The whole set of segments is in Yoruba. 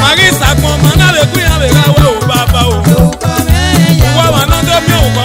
Marisa, como mana de cuina de gawa o baba o. Uwa wana do mi o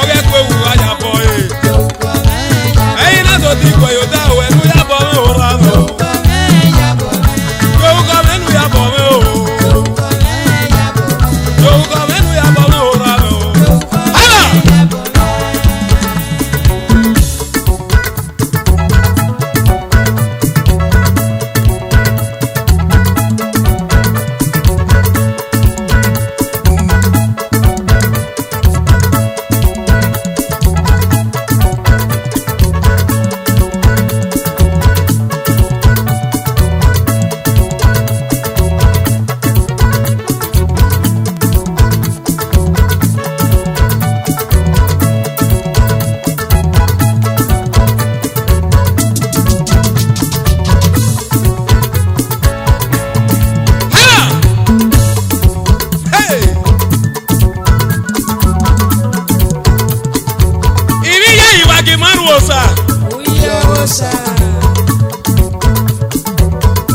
wosa.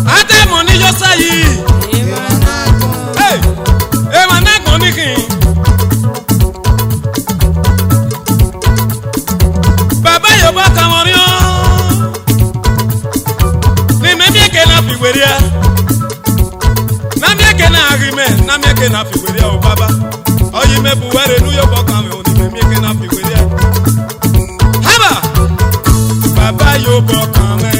Ate money just say. Hey, man, not money king. Baba yoba kamorio. Ni memi kena figweria. Na mi kena agime, na mi kena figweria o baba. Oyi me buwere nu yoba kamo ni memi kena figweria. Haba. Baba yoba kamo.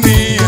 Ni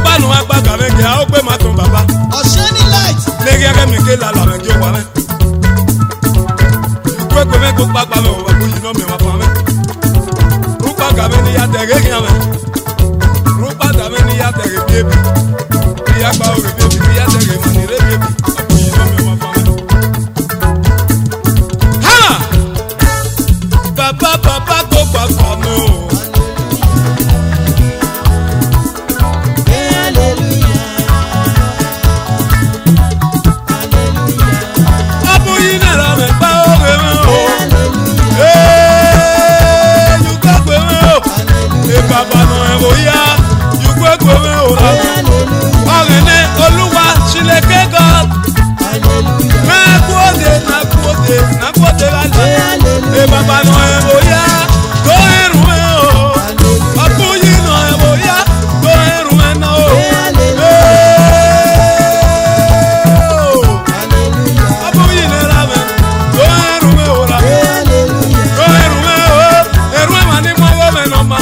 gbanu agba game ke a o pe ma ton baba o shining light le ge me ke la me jo wa me ko me ko pa me o ba yi no me wa pa me rupa game ni ya te ge me rupa game ni ya te ge baby ya gba o ge baby ya te ge mani re baby ko yi no me wa pa me ha papa go pa me o Baba no evoya, you go go me ora. Orene Olúwa Chineke God. Na quote la le. E baba no evoya, go erume o. Abuyi no evoya, go erume no. Abuyi ne rame, go erume ora. Go erume o, erume mani mo go me no ma.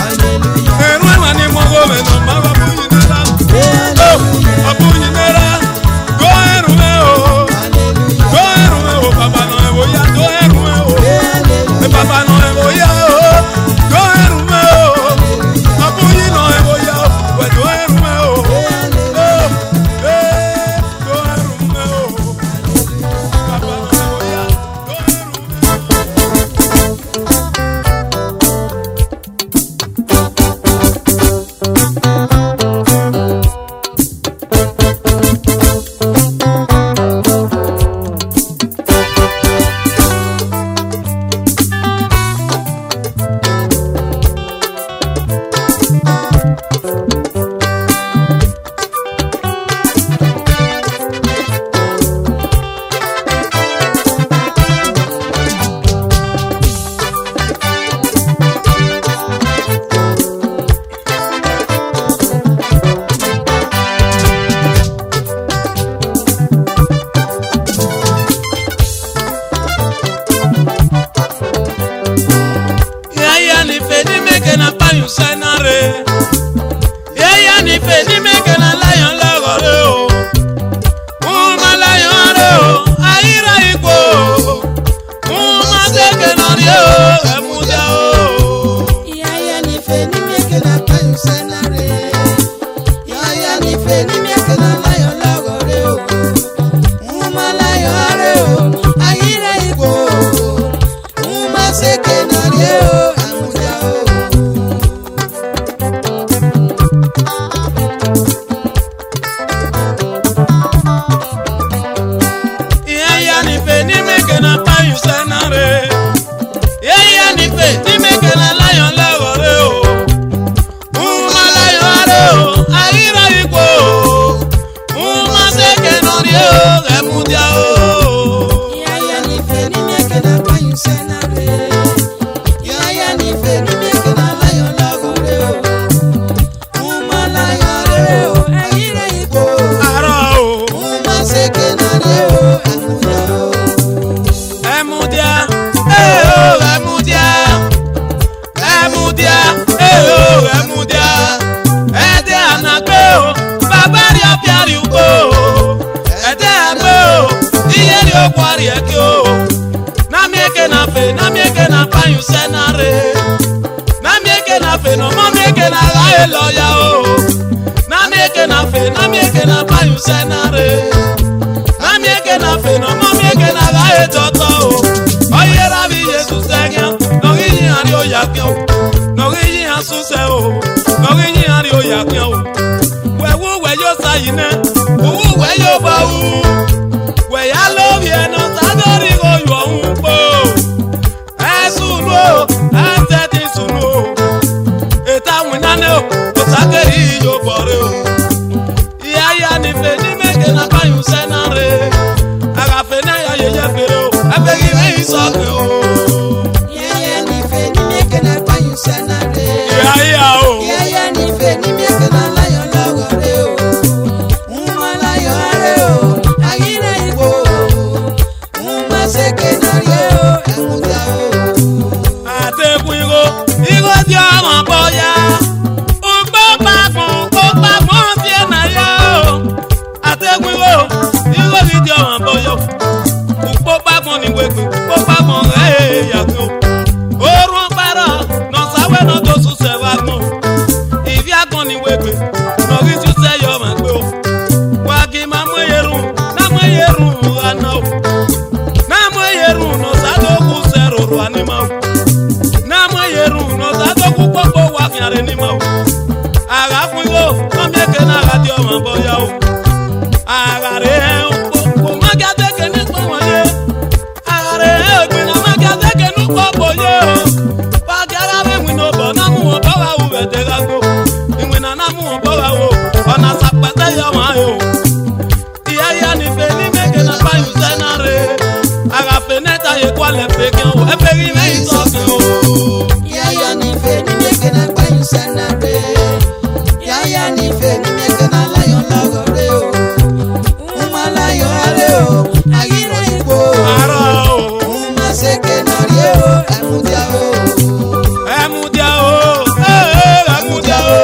Igo di ọmọ bóyá, ó gbọ́ pàgbọ́n tiẹ̀ náà. risu se yo ma gbe o wa ki ma mo yerun na mo yerun ana o na mo yerun no sa do ku se ro anima o na mo yerun no sa do ku popo wa fi are ni ma o ara fun yo o mi ke na ra di o ma boya o ara re o ko ma ga de ke ni po won ye ara re o gbe na ma ga de ke nu po boye o pa ga ra be mi no bo na mu o ba wa u be de ga go iwe na na mu o ba wa o ona sa pete yo ma yo iya ya ni fe ni me ke na pa yu se na re ara fe neta ye kwa le fe ke o e fe ri me so ke o iya ya ni fe ni me ke na pa yu se na re iya ya ni fe ni me ke na la yo la go re o umala yo are o agiro ipo ara o uma se ke na re o emudia o emudia o emudia o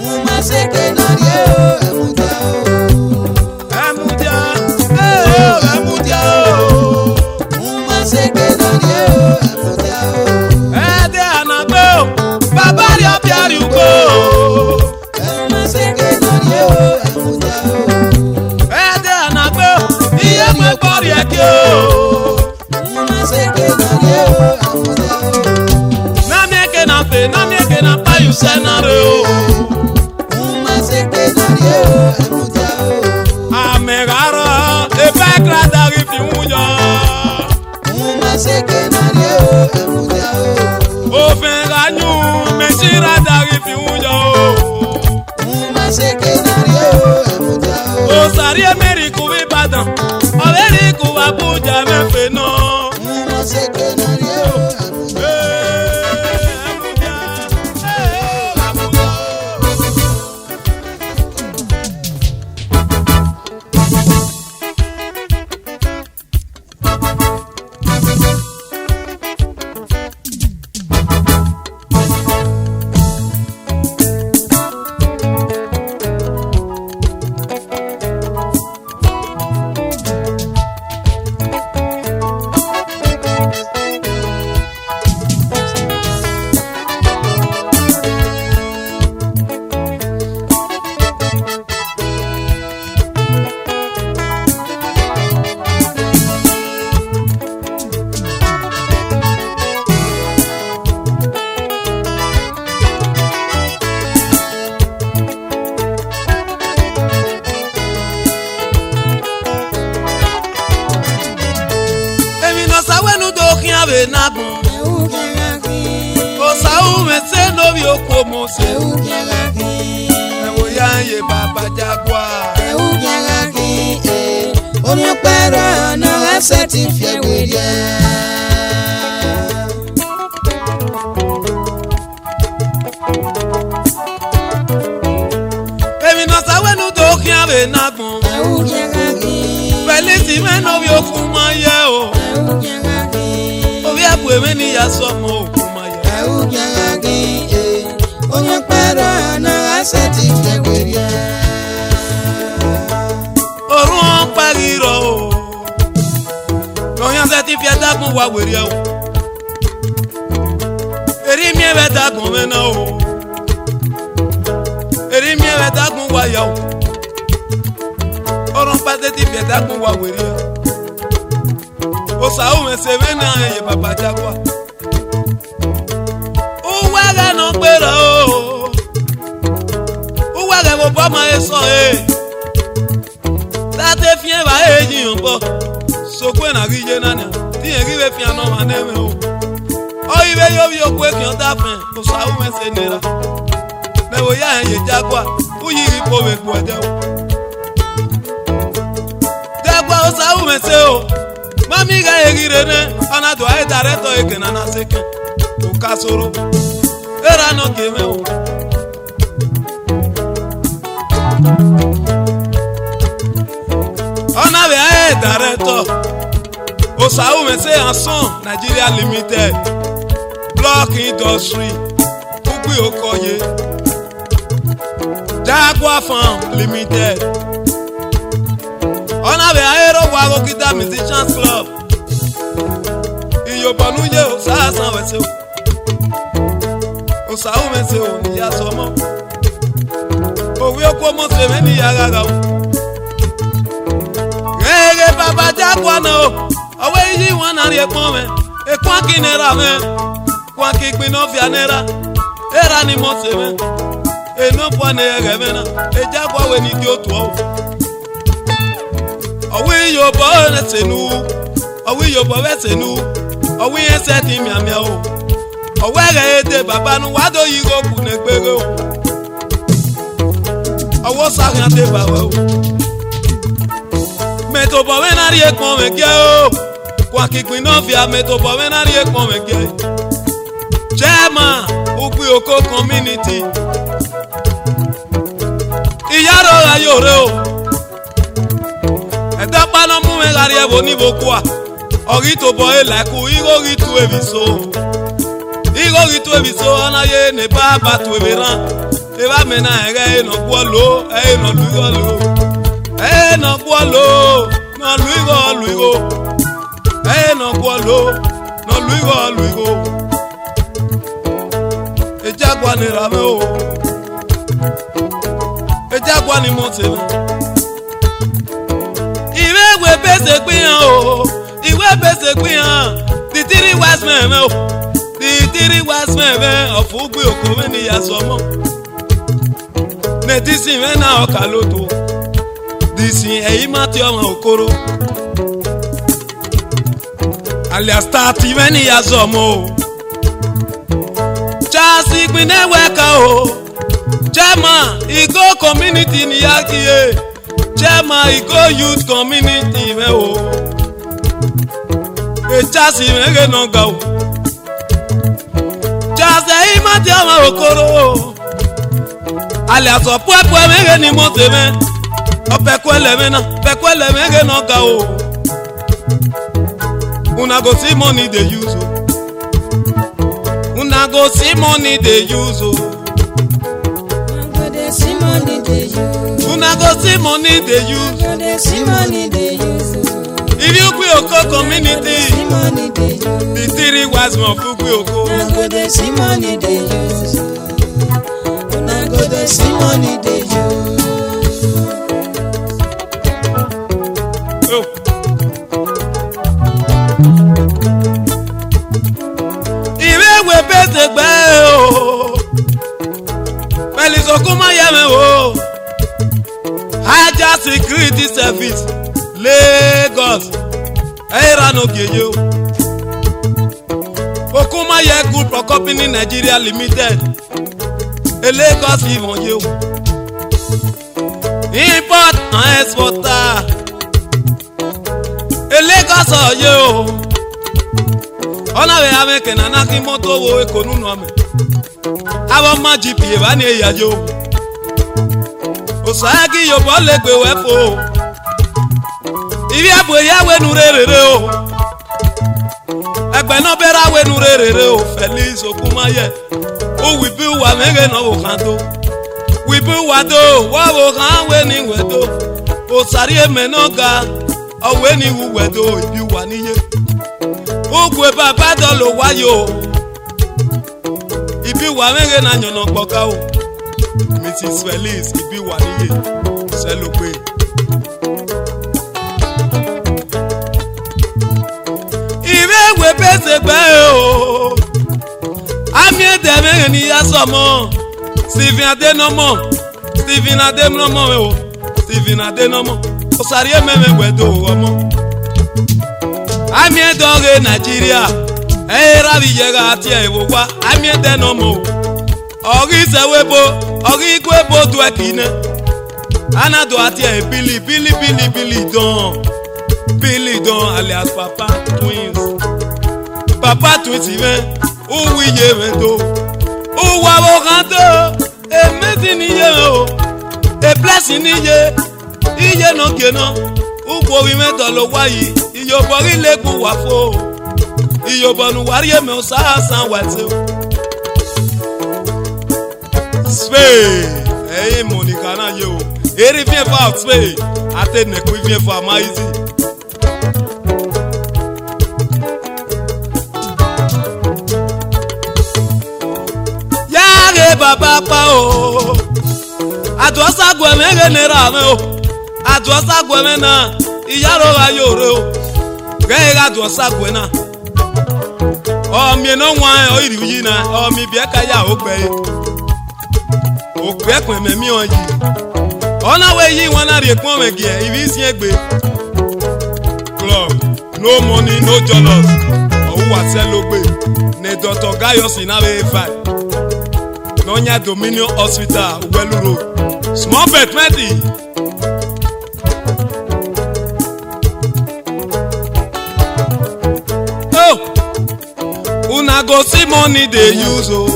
uma se ke na re o emudia o emudia emudia o uma se ke na re o emudia o ede anagbe o baba ri obiari ugo uma se ke na re o emudia o ede anagbe o iye mo gbori eke o uma se ke na re o emudia o na mi eke na fe na mi eke na pa yu se na re o uma se ke na re o emudia o amegara ebe krada ri fi unyo uma se ke na re o emudia o òfin ranyu mechira dari fi unyo uma se ke na re o emudia o osari emeri ku Ìbàdàn ọ̀rẹ́rì ku Abuja mẹ́fẹ̀ẹ́ náà. uma se ke na re o emudia èmi náà sáwẹ́nu dókín àwẹ̀ nàgbọ̀n ewu kera ki kò sáwù mẹ́sẹ̀ lórí oko mọ̀ ṣe ewu kera ki ẹ̀wò ya ń yé bàbá jagua. ewu kera ki omi pẹ̀rọ ọ̀nà ẹsẹ̀ ti fi ẹ̀wẹ̀ yẹ. èmi náà sáwẹ́nu dókín àwẹ̀ nàgbọ̀n ewu kera ki pẹ̀lú tí mẹ́nu bí okùn máa yẹ o ewu kera ki orí ẹ̀bù èmi níyà sọmọ okùn máa yẹ. ewu kera ki omi pẹ̀rọ ọ̀nà ẹsẹ̀ ti fi ẹ̀wẹ̀ yẹ. òrùn wọn parí rọ o lọ́yàn sẹ́ ti fi ẹ̀dágún wa wèrè o èrí mi ẹ̀rẹ̀ dágún mi náà o èrí mi ẹ̀rẹ̀ dágún wa yà o ọ̀rùn pàṣẹ ti fi ẹ̀dágún wa wèrè o òsàwù mẹsẹ̀ mi náà ẹ̀yẹ bàbá jagua uwe rẹ̀ nà gbéra o uwe rẹ̀ kò bọ́ máa sọ ẹ̀ tate fiɛ ba eyi yɔnbɔ sokwe na ridze nania tiɲɛ ribe fia nɔ ma nɛmɛ o ɔyi bɛ yɔbi okwe kiɔ ta fɛ kòsò awu mɛ se nira mɛ wo ya yɛ jagua uyiri po bɛ gbɔ dɛ o jagua o sa awu mɛ se o mami ka eri re ne ɔna do ayi ta rɛ tɔ eke nana se kɛ o ka soro era nɔ kemɛ o. ọ̀nà bẹ̀ ayé director Osawu Mese Anson Nigeria Limited Block Industry Ugbi Okoye Jagua Farm Limited ọ̀nà bẹ̀ ayé rọ̀wọ̀ Arokita Musicians Club Iyobọ̀núyè Osasan Wẹ̀sẹ̀ Osawu Mese Oníyà Sọmọ Owi oko mo se me ni yara ga o. Rere baba jagwa na o. Owe yi won na ri epon me. Ekwan kinera me. Kwa ki gbin no fianera. Era ni mo se me. E no po na ere me na. E jagwa we ni di otu o. Owi yo bo na senu. Owi yo bo we senu. Owi ese ti mi amia o. Owere ede baba nu wado yigo ku negbere o. Owo sagan de baba o. Meto bo we na ri ekpon me ge o. Kwa kikpin no via meto bo we na ri ekpon me ge. Chema Ugbi Oko community. Iyaro ayore o. Edo pa no mu me gari ebo ni bokwa. Ori to bo e like u igo ri tu eviso. Igo ri tu eviso na ye ne baba tu eberan. E ba me na ere no gwo lo, e no lu go lo. E no gwo lo, no lu go. E no gwo lo, no lu go. E jagwa ni rame o. E jagwa ni mo se. Iwe we bese gbiyan o. Iwe bese gbiyan. The three wise men o. The three wise men of Ugbi Oko me ni yasomo. Ne disi me na okaloto. Disi eyi ma ti ọmọ okoro. Alias start me ni yasomo. Chasi gbine weka o. Chema Igo community ni yakiye. Chema Igo youth community me o. E chasi me ge no ga o. Chasi ima ti ọmọ okoro. Alias opwe me ge ni mo se me. Opekwele me na, pekwele me ge no ga o. Una go see money they use o. Una go see money they use o. Una go see money they use. Una go see money they use. Go see money they use. If you Ugbi Oko community, See money they use. the three wise men of Ugbi Oko. Una go see money they use. Una go see money they use. Oh. Iwe we bese gbe o. Peliso kuma ye me o. Aja Security Service Lagos. Era no geyo. Okuma ye Group of Company Nigeria Limited. E Lagos even yo. Import and exporter. E Lagos yo. Ona we ame kenana ki moto wo ekonu no ame. Abo ma GPA ba ni eyajo. Osagi yo bo le gbe we fo. Ibi abo ya we nu rere o. Egbe no bera we nu rere o. Felix Okumaye. O we bi wa mege no wo kan to. We bi wa do, wa wo kan we ni we do. Osari eme no ga. O we ni wu we do ibi wa niye. Ogwe baba dolo wayo. Ibi wa mege na nyono gboka o. Mrs. Felix ibi wa niye. Selope. Ibe we bese gbe o. Ami ede mege ni yasomo. Stephen Adenomo. Stephen Adenomo o. Stephen Adenomo. Osari ememe gbedo omo. Ami edoge Nigeria. Era vijega ati ewowa. Ami Adenomo. Ori sewebo, ori gwebo do akine. Anado ati e Billy don alias Papa Twins. Papa Twins even. O wiye wendo. O wa wo kanto. E meti ni ye o. E blessing ni ye. Iye no geno. Ugbo wi meto lo wayi. Iyobo ri legun wa fo. Iyobo nu wari e me o sa san wa te o. Spey. Hey Monica na ye o. Eri vient fa spey. Ate ne ku vient fa maizi. Yare baba pa o. Aduasa gweme genera me o. Aduasa gweme na iyaro ga yore o. Ge ga aduasa gwena. O mi no wan o iri yi na o mi bi ka ya o gbe. O gbe pin me mi on yi. Ona we yi won na re pon me gi e ibi si egbe. Club no money no dollars. O wa se lo gbe. Ne Dr. Gayos in ave 5. Nonya Dominion Hospital, Welu Road. Small bet, Medi. Oh, una go see money they use. Oh,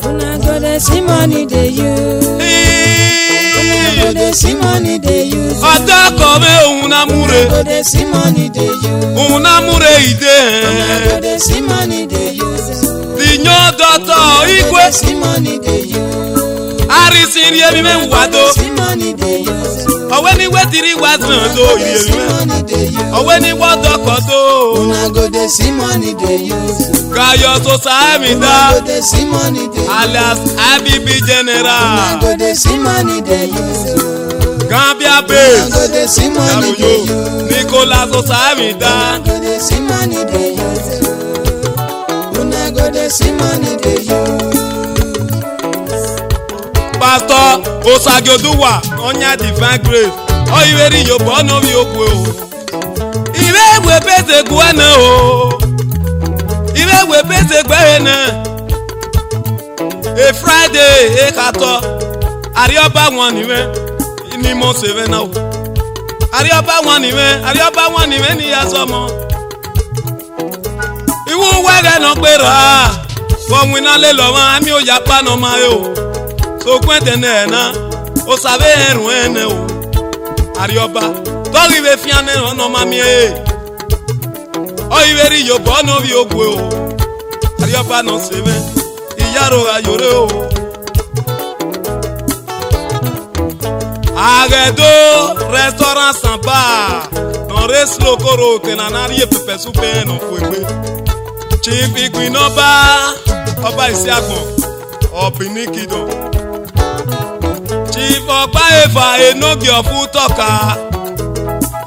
una go dey see money they use. Una go dey see money they use. Ata kome una mure. Una go dey see money they use. Una mure ide. Una go dey see money they use. Dinyo Dr. Igwe. See money they use. Arisin yemi me wado. See money they use. Owe ni wetiri wasman do yemi. Owe ni wadoko do. Una go dey see money they use. Gayos to saemi da. Una go dey see money they use. Alias Abibi General. Una go dey see money they use. Gambia Una base. go dey see money they use. Nicolas to saemi da. Una go dey see money they use. Una go dey see money they use. Pastor Osagioduwa Onya Divine Grace. O iweri yobo no bi okwe o. Iwe we pese gwana o. Iwe we pese gwana. A Friday e kato. Arioba won niwe. Ni mo seve na o. Arioba won niwe ni yasomo. Iwu wege no pera. Won wina le lo wan ami o yapa no ma yo. So kwente na o sabe erun ene o Arioba tori we fiane no mami e o iweri yobo no bi ogwe o Arioba no sebe iyaro ayore o Agedo restaurant sans bar no res lokoro tenanari e pepe soupe no fuegbe Chief Igbinoba Oba Isiagbon Obinikido Chief Ọ̀pá Ẹ̀fà Enogi ọ̀fun tọ́ka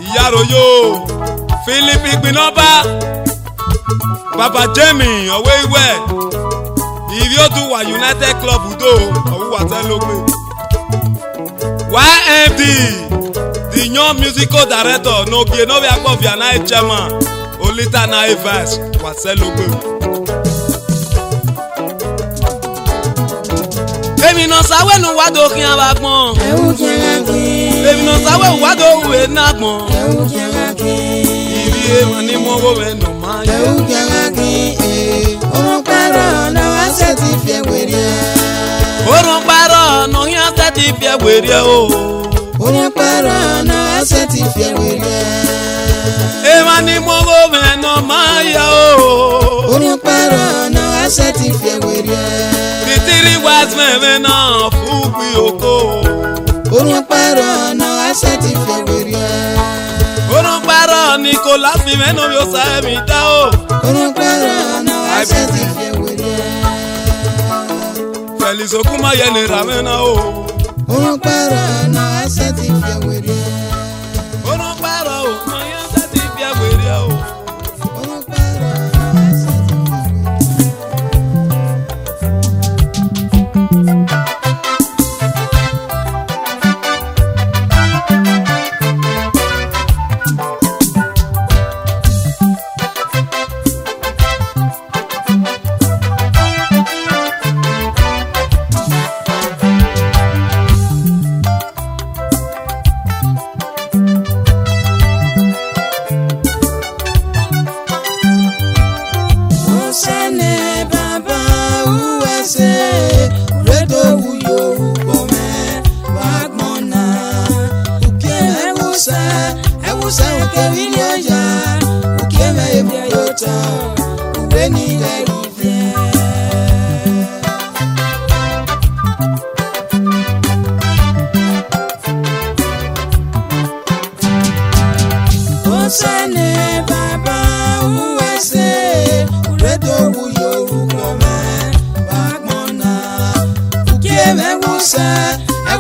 Ìyàròyò Philip Igbinoba Baba Jamie ọ̀wé ìwẹ̀ Ìrìòdùwà United Club Udo ọ̀wúwà tẹ́lógbè YMD the young musical director n'oge n'oge agbọ̀bìà náà chairman Olita náà vice wà tẹ́lógbè. Èmi náà sáwé nu wádò kí n bá gbọ́n. Ewu kẹ́ra kí. Èmi náà sáwé wádò òwe náà gbọ́n. Ewu kẹ́ra kí. Ìrì èèmọ̀ ni mo wò wẹ̀ nù máa yẹ. Ewu kẹ́ra kí. Orun pẹ̀rọ̀ ọ̀nà wá ṣe ti fi ẹ̀wẹ̀rẹ̀. Orun pẹ̀rọ̀ ọ̀nà yẹn ṣe ti fi ẹ̀wẹ̀rẹ̀ o. Orun pẹ̀rọ̀ ọ̀nà wá ṣe ti fi ẹ̀wẹ̀rẹ̀. Èèmọ̀ ni mo wò wẹ̀ nù máa yẹ o. Orun pẹ̀rọ̀ ọ̀nà wá ṣe ti fi ẹ̀wẹ̀rẹ̀. Títírí wàásùmẹ̀mẹ̀ náà fún pí oko. Orun pẹ̀rọ̀ ọ̀nà wá ṣe ti fi ẹ̀wẹ̀rẹ̀. Orun pẹ̀rọ̀ Nicolas fi mẹ́nu yóò sá ẹ̀mí dá o. Orun pẹ̀rọ̀ ọ̀nà wá ṣe ti fi ẹ̀wẹ̀rẹ̀. Felix Okumaye ni ràmẹ́ náà o. Orun pẹ̀rọ̀ ọ̀nà wá ṣe ti fi ẹ̀wẹ̀rẹ̀. Orun pẹ̀rọ̀ ọ̀nà yẹn ṣe ti fi ẹ̀wẹ̀rẹ̀ o. Orun pẹ̀rọ̀ ọ̀nà wá ṣe ti fi ẹ̀wẹ̀rẹ̀.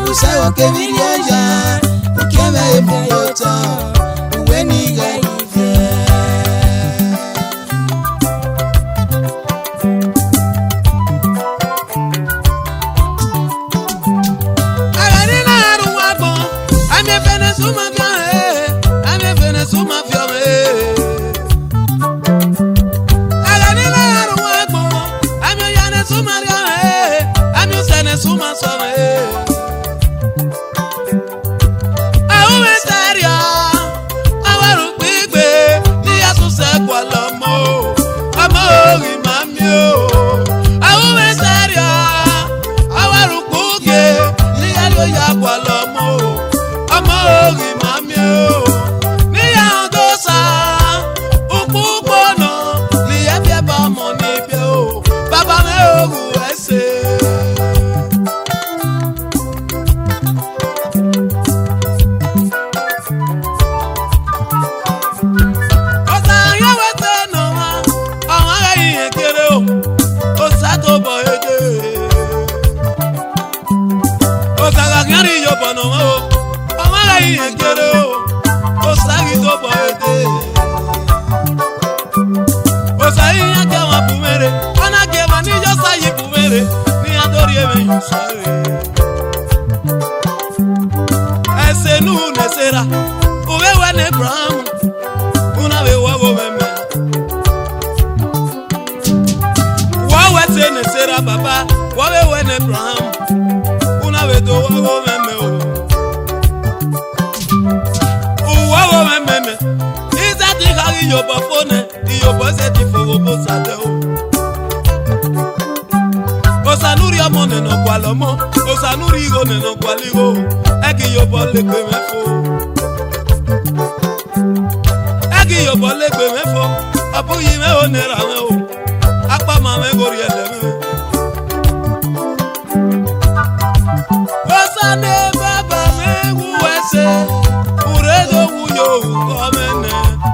ewusa okebiri oya ukeme ebiyota uwe niga ife agani na aru wagbon ami fene suma fia ami fene suma fia agani na aru wagbon ami yana suma ria ami sene suma so Baba, wawe when Abraham, una vedo wawo meme o wawo meme. Is that the carry your phone? The opposite for opposite o. Osanuri amone no kwalomo, osanuri go no kwaligo. Egi yo bolle pe mefo. Egi yo bolle pe mefo. Abuyi me onera me o. Apa mame gori ele me. Osane baba me wuese. Uredo wuyo komene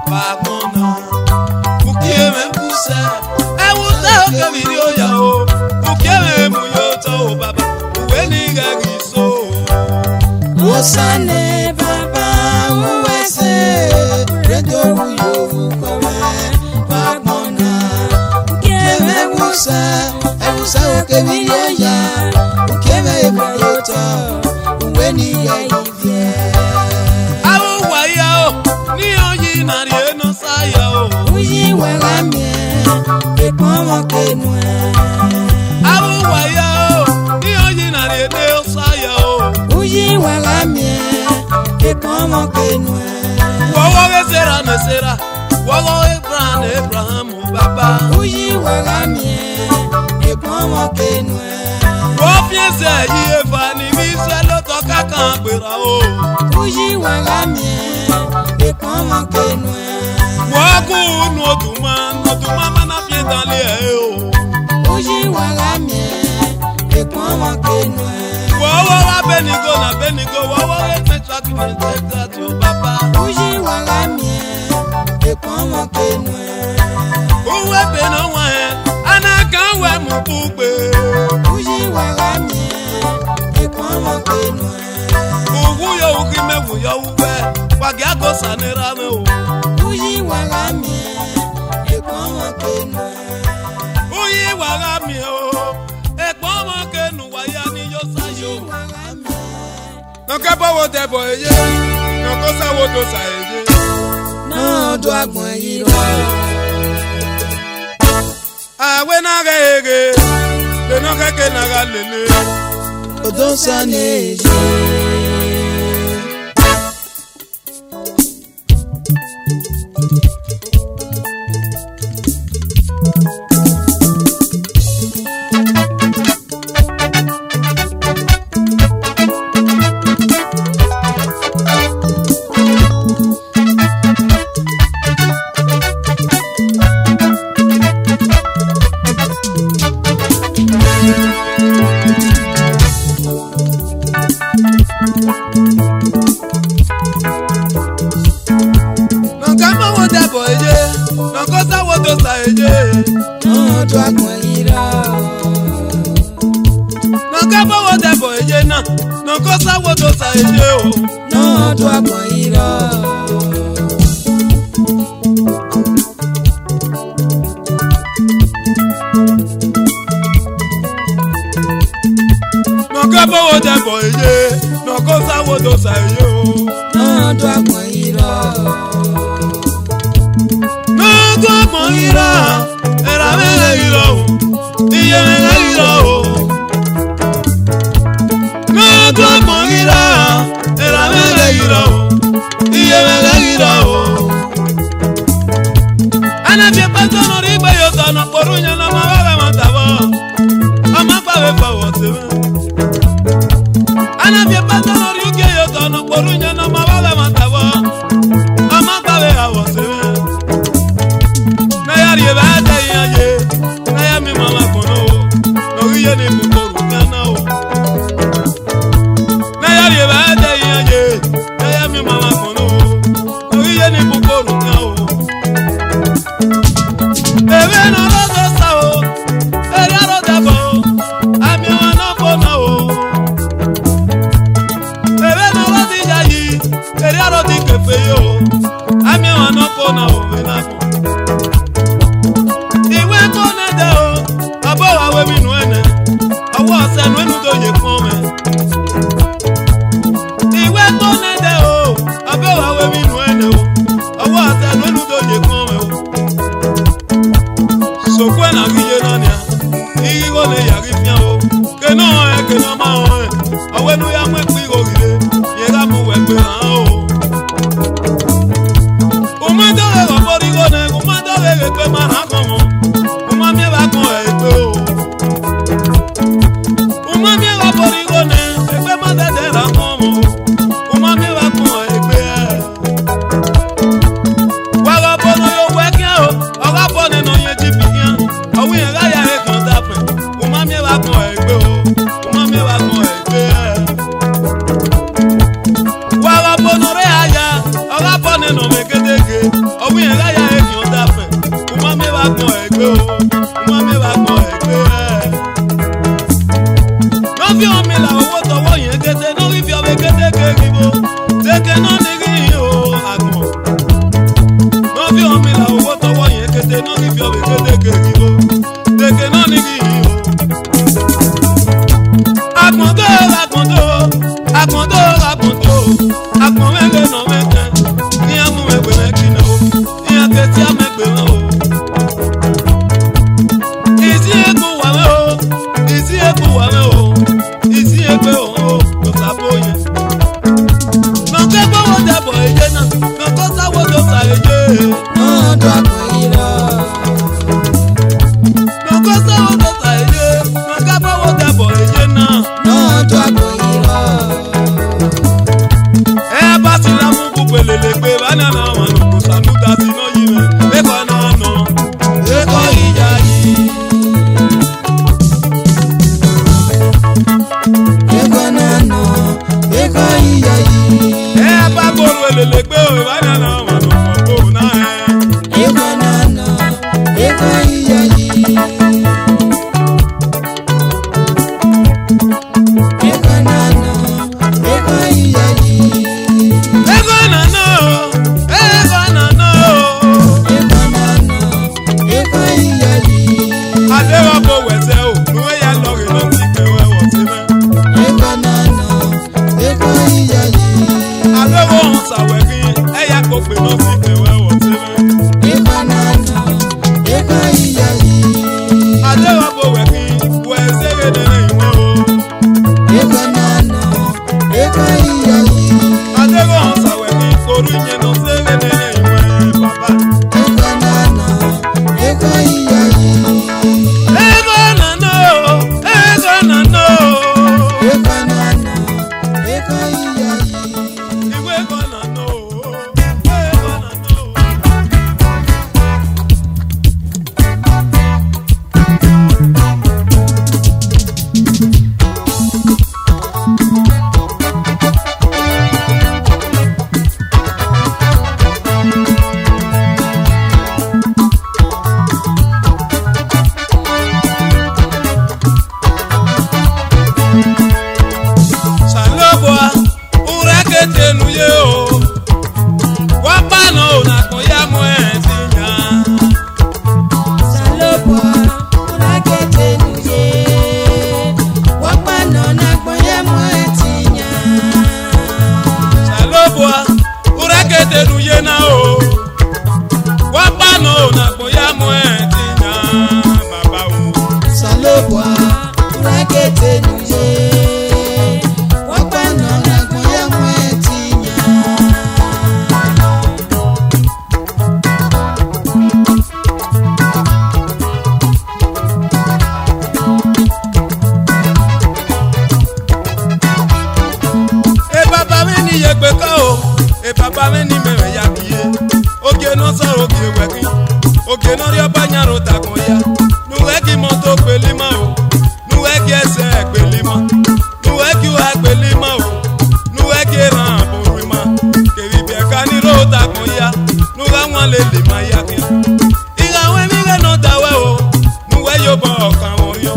bakona. Ukie me kuse. E wuta okabiri oya o. Ukie me muyoto baba. Uwe ni gagiso. Osane baba uwese. Uredo wuyo komene bakona. Ukie me kuse. E wuta okabiri oya. Ukie me muyoto. Uwe ni gagiso. Awu waya o. Ni oyi nari eno saya o. Uyi wagamie. Ekpomo kenwe. Awu waya o. Ni oyi nari eno saya o. Uyi wagamie. Ekpomo kenwe. Wowo sera ne sera. Wowo Abraham baba. Uyi wagamie. Ekpomo kenwe. Wo fiese yi eva ni mi se lo to kakan gbera o. Uyi wagamie. Ekpomo kenwe. Wo ku no tuma mana fie dale e o. Uyi wagamie. Ekpomo kenwe. Wowo wa benigo na benigo wowo me track me that o baba. Uyi wagamie. Ekpomo kenwe. Uwe be no wa e ana kan we mu pugbe. Uyi wagamie. Ekpomo kenwe. Uwu yo uki me wu yo uwe. Wagi ago sanera me o. Uyi wagamie. Ekpomo kenwe. Uyi waga mi o. Egbon mo kenu waya ni yo sayo. Nka bawo debo eye. Nko sawo to sa eye. N'ọdụ agbọn yìí rọ. Awe na ga ege. Be no keke na ga lele. Odò sọ n'èjì. Nka bawo debo eye. Nko sawo to sa eye. N'ọdụ agbọn yìí rọ. Nka bawo debo eye na. Nko sáwọ́dọ̀ sàyẹ̀dẹ̀ o. n'ọdụ akpọ iro. Nọ̀kẹ́ bọ́wọ́ dẹ̀bọ̀ èyẹ, nọ̀kọ́ sáwọ́dọ̀ sàyẹ̀dẹ̀ o. n'ọdụ akpọ iro. N'ọdụ akpọ iro, ẹ̀rọ mẹ́rẹ̀ iro o, iye mẹ́rẹ̀ iro o. N'ọdụ akpọ iro, ẹ̀rọ mẹ́rẹ̀ iro o, iye mẹ́rẹ̀ iro o. Anabie pẹ́tọ́ nọ̀rọ̀ ìgbé yóò tọ̀nà pọ̀rọ̀ yẹn lọ́mọ wẹ́rẹ́ mọ̀ tàbọ̀, ọmọ pàwé fọwọ́ sí mi. Anabie pẹ́tọ́ nọ̀rọ̀ ìgbé yóò tọ̀nà pọ̀rọ̀ yẹn lọ́mọ wẹ́rẹ́ mọ̀ tàbọ̀, ọmọ pàwé àwọ̀ sí mi. N'ayà rí bá dẹ̀ yẹn yé, n'ayà mi mọ̀ máa kùnú o, lórí yẹn ní kòkòrò gánà o. N'ayà rí bá dẹ̀ yẹn yé, n'ayà mi mọ̀ máa kùnú o, lórí yẹn ní kòkòrò gánà o. Ebe na rodo sa o, eri aro dabo, ami wa na bona o. Ebe na rodi yayi, eri aro di kefe yo, ami wa na bona o na ko. Iwe ko na de o, abo wa we mi nu ene, owo se nu enu do ye pon me. Iwe ko na de o, abo wa we mi nu ene o, owo se nu enu do ye pon me o. Sokwe na riye nania, iri go le yari fian o. Keno ma o e. Awe nu ya mwe piro rile, ye ga mu we pe ran o. Uma dore go bori go ne, uma dore ge pe ma na kon mo. Uma mi ba kon e pe o. Uma mi ga bori go ne, e pe ma de de ra kon mo. Uma mi ba kon e pe e. Wa ga bono yo we kian o, o ga bono no ye ji bi kian. Awi en ga ya e kan da pe. Uma mi ba kon e pe o. Uma mi ba kon e pe e. Wa ga bono re aya, o ga bono no me kedeke. Awi en ga ya e kan da pe. Uma mi ba kon e pe o. Uma mi ba kon e pe e. No fi o mi la owo to wo yen kete, no ri fi o be kedeke ribo. Teke no ni ri o agbon. No fi o mi la owo to wo yen kete, no ri fi o be kedeke ribo. Teke no ni ri o. Agbonto, agbonto, agbonto, agbonto. Agbon mege no mege. Ni amu megbe mekina o. Ni aketi amegbe no o. Isi eku wa me o. Isi eku wa me o. Isi eku o. Ko sabo yen. Nọ̀kẹ́ bọ́wọ́ dẹ̀bọ̀ èyẹ náà, nọ̀kọ́ sáwọ́dọ̀ sàyẹ̀yẹ. n'ọdụ akpọ iro. Nọ̀kọ́ sáwọ́dọ̀ sàyẹ̀yẹ, nọ̀kẹ́ bọ́wọ́ dẹ̀bọ̀ èyẹ náà. n'ọdụ akpọ iro. Ẹ bá ti la mú gbogbo èlèlè pé bánà náà wà nù kò sànú ta sí náà yìí mẹ́. Ẹ̀kọ́ náà nà, ẹ̀kọ́ ìyá yìí. ego na-anọ, ego iya yi. Ẹ bá gbòòrò èlèlè pé bánà náà wà nù kò náà ẹ̀. ego na-anọ, ego iya yi. ego na-anọ, ego iya yi. Ẹ̀kọ́ náà nà ó, ẹ̀kọ́ náà nà ó. ego na-anọ, ego iya yi. Adéwà bò wẹ̀sẹ̀ o, lóye ya lọ́ọ̀rì lọ sí kẹwẹ́ wọ̀ sí mẹ́. ego na-anọ, ego iya yi. Adéwà ń sàwẹ̀rí, ẹ̀yà kò pè lọ sí kẹwẹ́ wọ̀ sí mẹ́. ego na-anọ, ego iya yi. Adéwà bò wẹ̀rí, wẹ̀ sẹ́rẹ̀ nínú ìwé o. ego na-anọ, ego iya yi. Adéwà ń sàwẹ̀rí, torí yẹn lọ sẹ́rẹ̀ nínú ìwé bàbá. ego na-anọ, ego iya yi. Ẹ̀kọ́ náà nà ó, ẹ̀kọ́ náà nà ó. ego na-anọ, ego iya yi. Ìwé ẹ̀kọ́ náà nà ó, ẹ̀kọ́ náà peka o e papa me ni me ya kie oge no so oge weki oge no ri obanya ro ta kon ya nu weki mo to pelima o nu weki ese pelima nu weki wa pelima o nu weki ran borima ke bi be ka ni ro ta kon ya nu ga wan le ma ya kie iga we mi ga no ta we o nu we yo bo kan won yo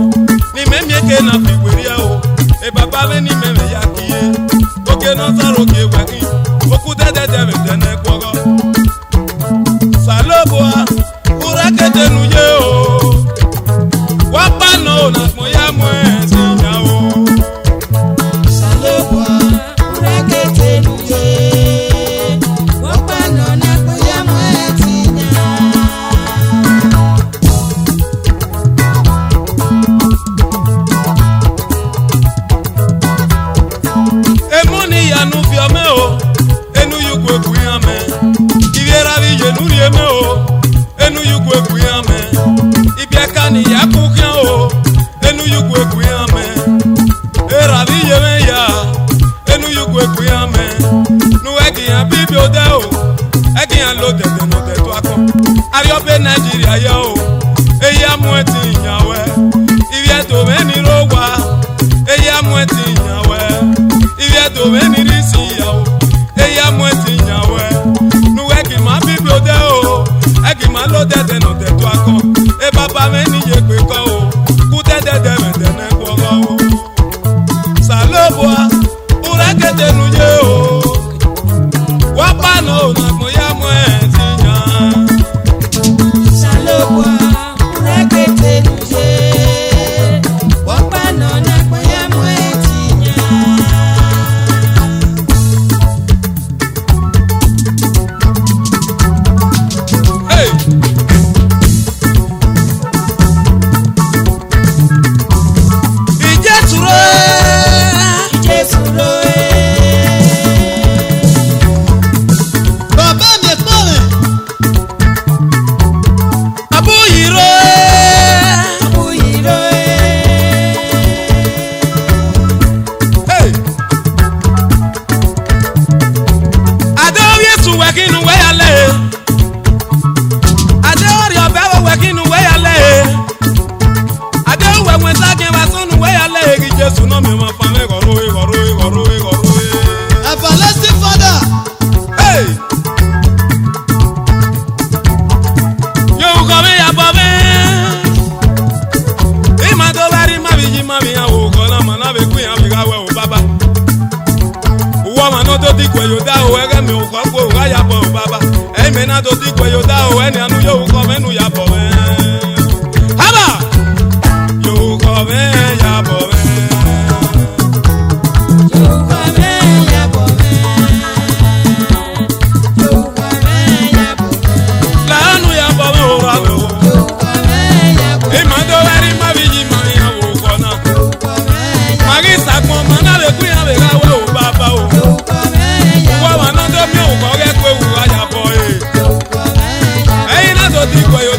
ni me mi ke na fi weri o e papa me ni me ya kie oge no so oge weki oku dede debe tene kwogo saloboa urakete nuye o wapano na moya mwezi nyao Saloboa urakete nuye wapano na moya mwezi nyao emoni ya nu fiome o enu yugo ekuyame ibiera bi yenu rieme o enu yugo ekuyame ibiaka ni yakukia o enu yugo ekuyame era bi yeme ya enu yugo ekuyame nu egiyan bibi ode o egiyan lo dede no deto akon ariobe Nigeria ya o eyi amu eti nyawe ibieto meni ro wa eyi amu eti nyawe ibieto meni risi ya o eya mweti nyawe nuweki ma bibi ode o egi ma lo dede no de to akon e baba me ni ye pe ko o ku dede de me de ne gbogo o saloboa urakete nuye o wapano na mo ya mweti nya Saloboa urakete nuye wapano na moya mwezi nyao hey ijeturo Jesuro Bàbá mi pọ̀ rẹ̀. abuyiro abuyiro hey adewo yesu wekinu weyale adewo ri obe wo wekinu weyale adewo wewe sakin wasunu weyale egi jesu no mi mo fa me goro Everlasting Father. hey yo ko me ya bo me ima do bari ma bi ya wo ko na ma na be ku ya bi ga we o baba uwo ma no to di kwe yo da o ege mi o ko ko ga ya bo o baba e me na to di kwe yo da o eni anu yo ko me nu ya bo me haba yo ko me ya bo me Yoruba me yabo me Yoruba me yabo me la anu ya bo me o ra me o Yoruba me yabo me ima do bari ma ya wo ko na Yoruba me yabo magi sakmo ma na be ku ya be ga we o baba o Yoruba me uwo yabo ma no to mi o ko ge kwe wu ga ya bo e Yoruba me yabo eyin na to di kwe yo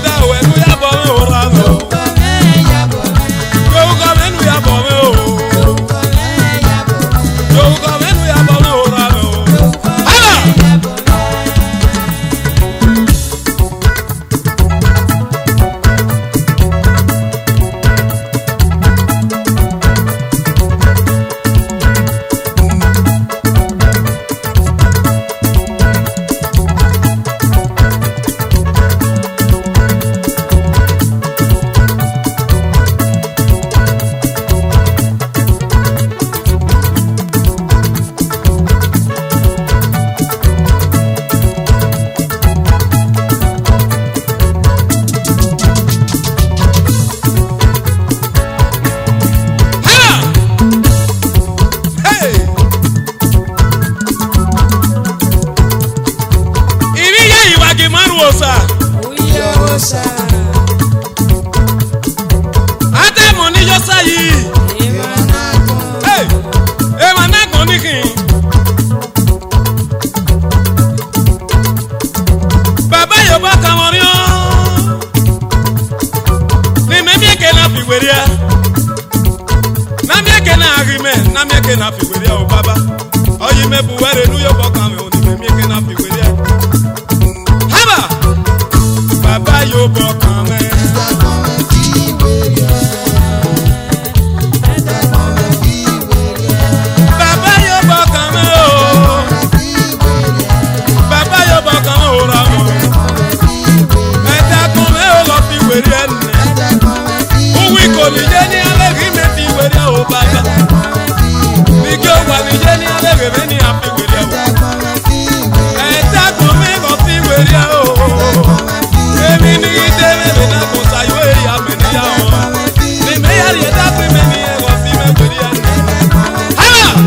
me buwere nu yo boka me oni me mieke na fi were ya. Haba baba yo boka me. Baba yo boka me o. Baba yo boka me o ra mo. Eta kon me o lo fi were ya ne. Uwi ko ni je ni ale ri me fi were ya o baba. Bigi o wa ni je ni ale ri ni a fi were ya o. Eta kon me go fi were ya o. Emi ni ide me na ko sa yo e ya me ni ya o. Ni me ya ri da pe me ni e go fi me were ya ne. Ha!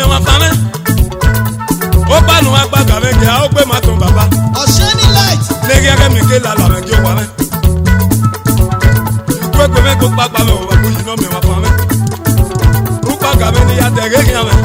mi wọn fa mẹ́. Ó gbanu agbága mẹ́ kí a ó gbé màtún bàbá. shining light. Lẹ́gí ẹgẹ́ mi ké la làmẹ́ kí ó wà mẹ́. Ìkú ẹgbẹ́ mẹ́ kó gbàgbà mẹ́ wọ́n bá kó yìí náà mi wọn fa mẹ́. Rúpa gàmẹ́ ni yàtẹ̀ gẹ́gẹ́ mẹ́.